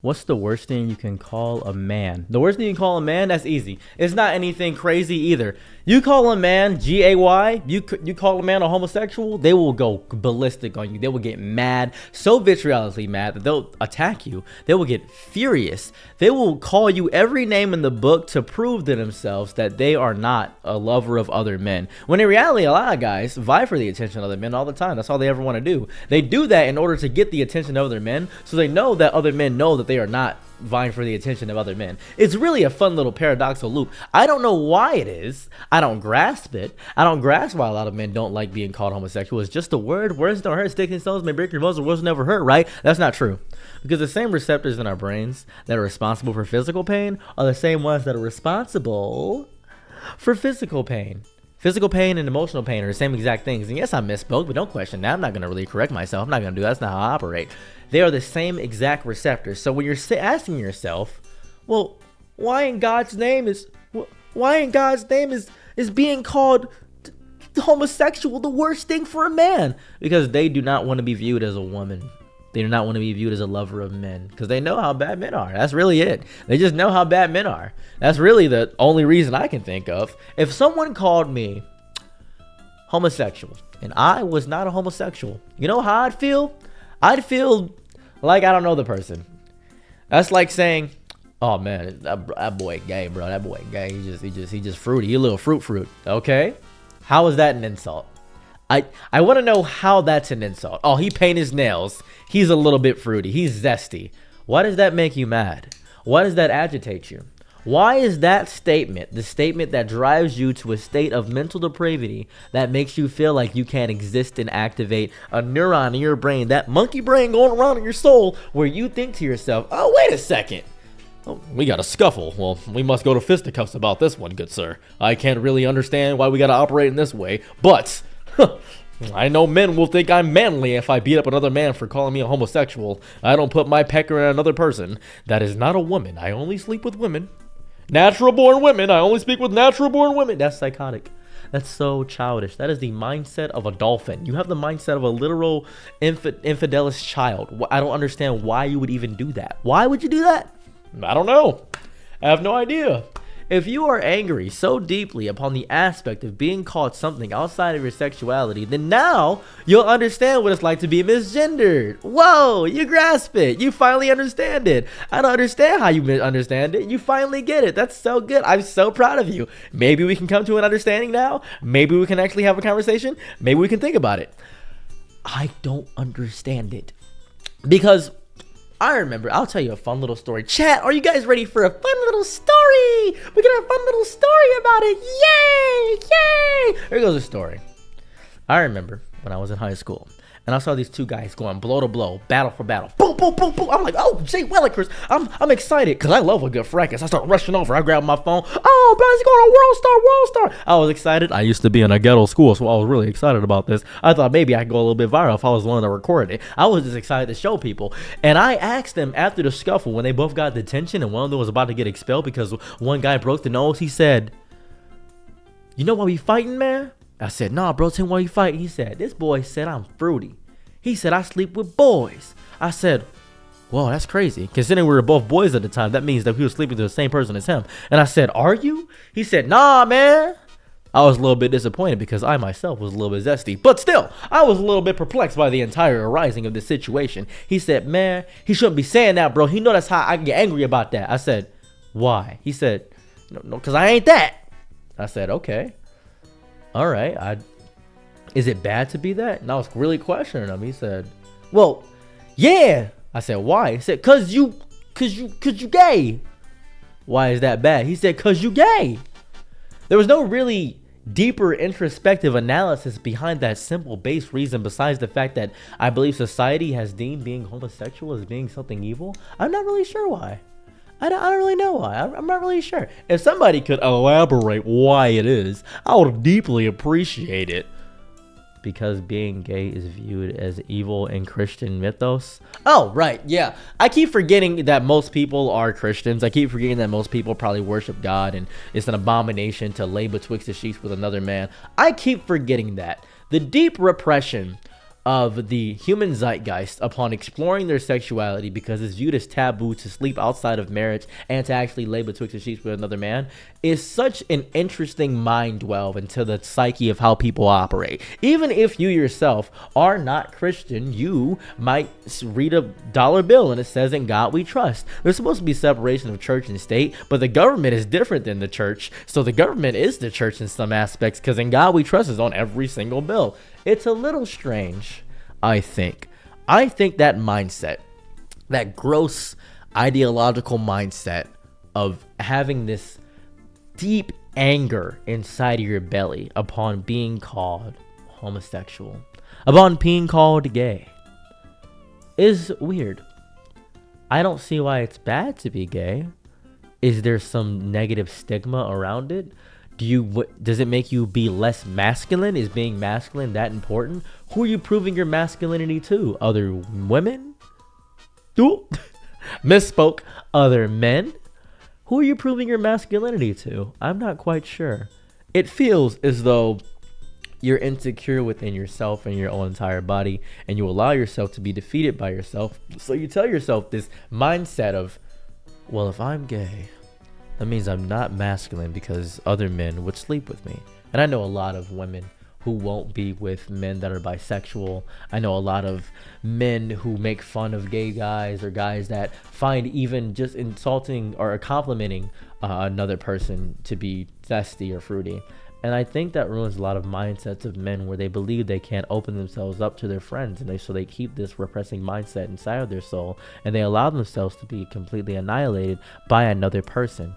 What's the worst thing you can call a man? The worst thing you can call a man? That's easy. It's not anything crazy either. You call a man G-A-Y, you call a man a homosexual, they will go ballistic on you. They will get mad, so vitriolically mad that they'll attack you. They will get furious. They will call you every name in the book to prove to themselves that they are not a lover of other men. When in reality, a lot of guys vie for the attention of other men all the time. That's all they ever want to do. They do that in order to get the attention of other men, so they know that other men know that they are not vying for the attention of other men. It's really a fun little paradoxical loop. I don't know why it is. I don't grasp it. I don't grasp why a lot of men don't like being called homosexual. It's just a word. Words don't hurt. Sticks and stones may break your bones, but words never hurt, right? That's not true. Because the same receptors in our brains that are responsible for physical pain are the same ones that are responsible for physical pain. Physical pain and emotional pain are the same exact things. And yes, I misspoke, but don't question that. I'm not going to really correct myself. I'm not going to do that. That's not how I operate. They are the same exact receptors. So when you're asking yourself, well, why in God's name is being called homosexual the worst thing for a man? Because they do not want to be viewed as a woman. They do not want to be viewed as a lover of men because they know how bad men are. That's really it. They just know how bad men are. That's really the only reason I can think of. If someone called me homosexual and I was not a homosexual, you know how I'd feel? I'd feel like I don't know the person. That's like saying, oh man, that boy gay, bro. That boy gay. He just fruity. He a little fruit. Okay? How is that an insult? I want to know how that's an insult. Oh, he paint his nails. He's a little bit fruity. He's zesty. Why does that make you mad? Why does that agitate you? Why is that statement the statement that drives you to a state of mental depravity that makes you feel like you can't exist and activate a neuron in your brain, that monkey brain going around in your soul, where you think to yourself, oh, wait a second. Oh, we got a scuffle. Well, we must go to fisticuffs about this one, good sir. I can't really understand why we got to operate in this way, but I know men will think I'm manly if I beat up another man for calling me a homosexual. I don't put my pecker in another person. That is not a woman. I only sleep with women. Natural born women. I only speak with natural born women. That's psychotic. That's so childish. That is the mindset of a dolphin. You have the mindset of a literal infidelist child. I don't understand why you would even do that. Why would you do that? I don't know. I have no idea. If you are angry so deeply upon the aspect of being called something outside of your sexuality, then now you'll understand what it's like to be misgendered. Whoa, you grasp it. You finally understand it. I don't understand how you understand it. You finally get it. That's so good. I'm so proud of you. Maybe we can come to an understanding now. Maybe we can actually have a conversation. Maybe we can think about it. I don't understand it. Because I remember, I'll tell you a fun little story. Chat, are you guys ready for a fun little story? We're gonna have a fun little story about it. Yay! Yay! Here goes a story. I remember when I was in high school and I saw these two guys going blow to blow, battle for battle. Boom, boom, boom, boom. I'm like, oh, Jay Wellikers. I'm excited because I love a good fracas. I start rushing over. I grab my phone. Oh, bro, he's going to World Star. I was excited. I used to be in a ghetto school, so I was really excited about this. I thought maybe I could go a little bit viral if I was willing to record it. I was just excited to show people. And I asked them after the scuffle when they both got detention and one of them was about to get expelled because one guy broke the nose. He said, you know why we fighting, man? I said, nah, bro, tell me why you fighting. He said, this boy said I'm fruity. He said, I sleep with boys. I said, whoa, that's crazy. Considering we were both boys at the time, that means that we were sleeping with the same person as him. And I said, are you? He said, nah, man. I was a little bit disappointed because I myself was a little bit zesty. But still, I was a little bit perplexed by the entire arising of this situation. He said, man, he shouldn't be saying that, bro. He know that's how I get angry about that. I said, why? He said, no, because I ain't that. I said, okay. All right, is it bad to be that? And I was really questioning him. He said, well, yeah. I said, why? He said, cause you gay. Why is that bad? He said, cause you gay. There was no really deeper introspective analysis behind that simple base reason besides the fact that I believe society has deemed being homosexual as being something evil. I'm not really sure why. I don't really know why. I'm not really sure. If somebody could elaborate why it is, I would deeply appreciate it. Because being gay is viewed as evil in Christian mythos. Oh, right, yeah. I keep forgetting that most people are Christians. I keep forgetting that most people probably worship God and it's an abomination to lay betwixt the sheets with another man. I keep forgetting that. The deep repression of the human zeitgeist upon exploring their sexuality because it's viewed as taboo to sleep outside of marriage and to actually lay betwixt the sheets with another man is such an interesting mind delve into the psyche of how people operate. Even if you yourself are not Christian, you might read a dollar bill and it says, "In God we trust." There's supposed to be separation of church and state, but the government is different than the church. So the government is the church in some aspects because "In God we trust" is on every single bill. It's a little strange, I think. I think that mindset, that gross ideological mindset of having this deep anger inside of your belly upon being called homosexual, upon being called gay, is weird. I don't see why it's bad to be gay. Is there some negative stigma around it? Does it make you be less masculine? Is being masculine that important? Who are you proving your masculinity to? Other women? Misspoke. Other men? Who are you proving your masculinity to? I'm not quite sure. It feels as though you're insecure within yourself and your own entire body, and you allow yourself to be defeated by yourself. So you tell yourself this mindset of, well, if I'm gay, that means I'm not masculine because other men would sleep with me. And I know a lot of women who won't be with men that are bisexual. I know a lot of men who make fun of gay guys or guys that find even just insulting or complimenting another person to be zesty or fruity. And I think that ruins a lot of mindsets of men where they believe they can't open themselves up to their friends, and so they keep this repressing mindset inside of their soul, and they allow themselves to be completely annihilated by another person.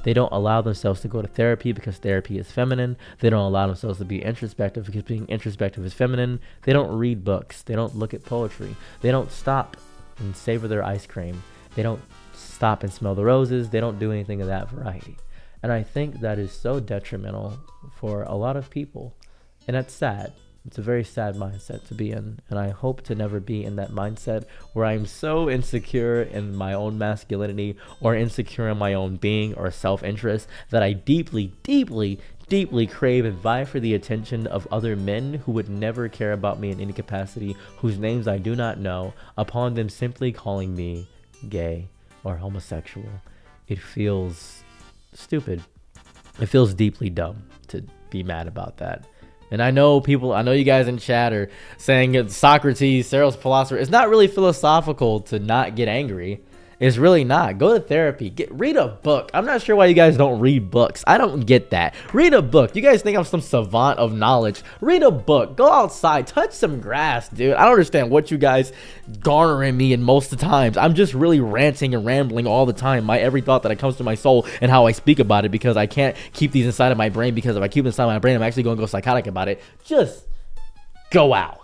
They don't allow themselves to go to therapy because therapy is feminine. They don't allow themselves to be introspective because being introspective is feminine. They don't read books. They don't look at poetry. They don't stop and savor their ice cream. They don't stop and smell the roses. They don't do anything of that variety. And I think that is so detrimental for a lot of people. And that's sad. It's a very sad mindset to be in. And I hope to never be in that mindset where I'm so insecure in my own masculinity or insecure in my own being or self-interest that I deeply, deeply, deeply crave and vie for the attention of other men who would never care about me in any capacity, whose names I do not know, upon them simply calling me gay or homosexual. It feels stupid. It feels deeply dumb to be mad about that. And I know you guys in chat are saying it's Socrates, Seros philosopher. It's not really philosophical to not get angry. It's really not. Go to therapy. Read a book. I'm not sure why you guys don't read books. I don't get that. Read a book. You guys think I'm some savant of knowledge. Read a book. Go outside. Touch some grass, dude. I don't understand what you guys garner in me in most of the times. I'm just really ranting and rambling all the time. My every thought that comes to my soul and how I speak about it, because I can't keep these inside of my brain, because if I keep them inside my brain, I'm actually going to go psychotic about it. Just go out.